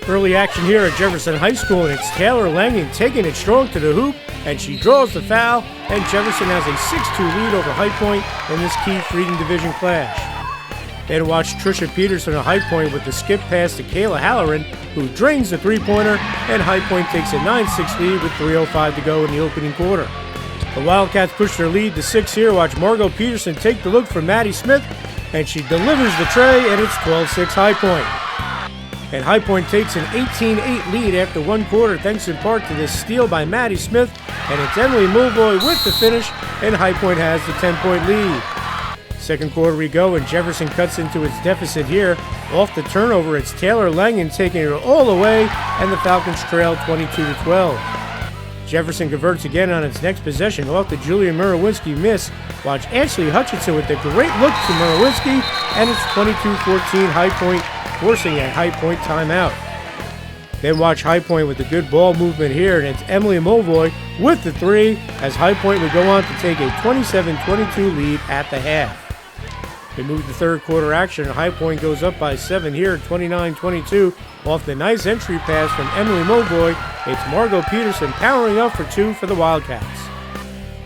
Early action here at Jefferson High School, and it's Taylor Langen taking it strong to the hoop, and she draws the foul, and Jefferson has a 6-2 lead over High Point in this key Freedom Division clash. Then watch Trisha Peterson at High Point with the skip pass to Kayla Halloran, who drains the three-pointer, and High Point takes a 9-6 lead with 3:05 to go in the opening quarter. The Wildcats push their lead to 6 here. Watch Margot Peterson take the look for Maddie Smith, and she delivers the tray, and it's 12-6 High Point. And High Point takes an 18-8 lead after one quarter, thanks in part to this steal by Maddie Smith, and it's Emily Mulvoy with the finish, and High Point has the 10-point lead. Second quarter we go, and Jefferson cuts into its deficit here. Off the turnover, it's Taylor Langen taking it all the way, and the Falcons trail 22-12. Jefferson converts again on its next possession off the Julia Murowinski miss. Watch Ashley Hutchinson with the great look to Murowinski, and it's 22-14 High Point, forcing a High Point timeout. Then watch High Point with the good ball movement here, and it's Emily Mulvoy with the three, as High Point would go on to take a 27-22 lead at the half. We move to third quarter action, and High Point goes up by 7 here, 29-22, off the nice entry pass from Emily Mulvoy. It's Margot Peterson powering up for two for the Wildcats.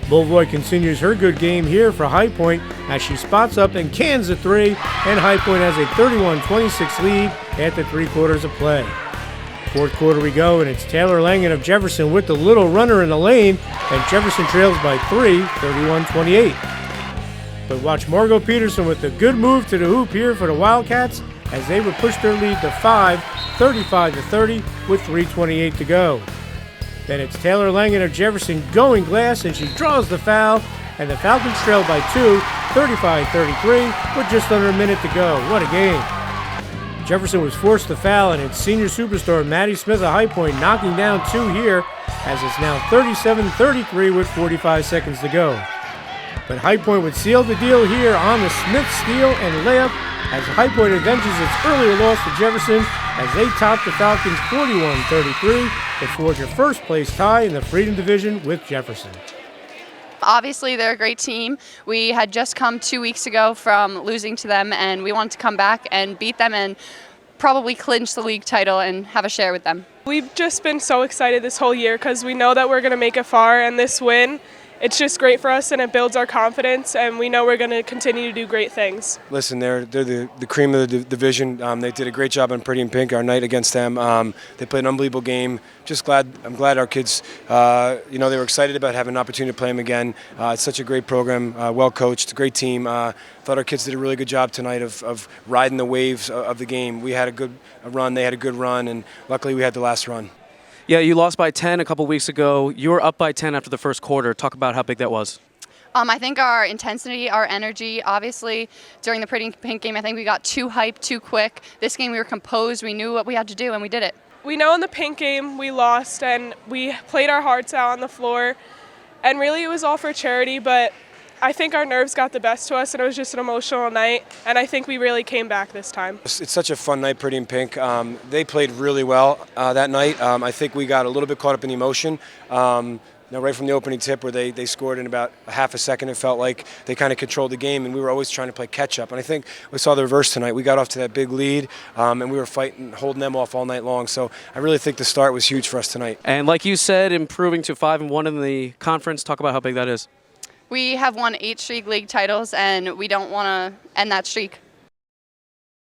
Mulvoy continues her good game here for High Point as she spots up and cans the three, and High Point has a 31-26 lead after 3 quarters of play. Fourth quarter we go, and it's Taylor Langen of Jefferson with the little runner in the lane, and Jefferson trails by 3, 31-28. But watch Margot Peterson with the good move to the hoop here for the Wildcats as they would push their lead to 5, 35-30 with 3:28 to go. Then it's Taylor Langen of Jefferson going glass, and she draws the foul, and the Falcons trail by 2, 35-33 with just under a minute to go. What a game. Jefferson was forced to foul, and it's senior superstar Maddie Smith of High Point knocking down 2 here, as it's now 37-33 with 45 seconds to go. But High Point would seal the deal here on the Smith steal and layup as High Point avenges its earlier loss to Jefferson as they top the Falcons 41-33 to forge a first-place tie in the Freedom Division with Jefferson. Obviously, they're a great team. We had just come 2 weeks ago from losing to them, and we wanted to come back and beat them and probably clinch the league title and have a share with them. We've just been so excited this whole year because we know that we're going to make it far, and this win, it's just great for us, and it builds our confidence, and we know we're going to continue to do great things. Listen, they're the cream of the division. They did a great job on Pretty in Pink our night against them. They played an unbelievable game. I'm glad our kids, they were excited about having an opportunity to play them again. It's such a great program, well coached, great team. I thought our kids did a really good job tonight of riding the waves of the game. We had a good run, they had a good run, and luckily we had the last run. Yeah, you lost by 10 a couple weeks ago. You were up by 10 after the first quarter. Talk about how big that was. I think our intensity, our energy, obviously during the Pretty Pink game, I think we got too hyped, too quick. This game we were composed, we knew what we had to do, and we did it. We know in the Pink game we lost, and we played our hearts out on the floor, and really it was all for charity, but I think our nerves got the best to us, and it was just an emotional night, and I think we really came back this time. It's such a fun night, Pretty in Pink. They played really well that night. I think we got a little bit caught up in the emotion. Right from the opening tip where they scored in about a half a second, it felt like they kind of controlled the game, and we were always trying to play catch-up. And I think we saw the reverse tonight. We got off to that big lead, and we were fighting, holding them off all night long. So I really think the start was huge for us tonight. And like you said, improving to 5-1 in the conference. Talk about how big that is. We have won 8 straight league titles, and we don't want to end that streak.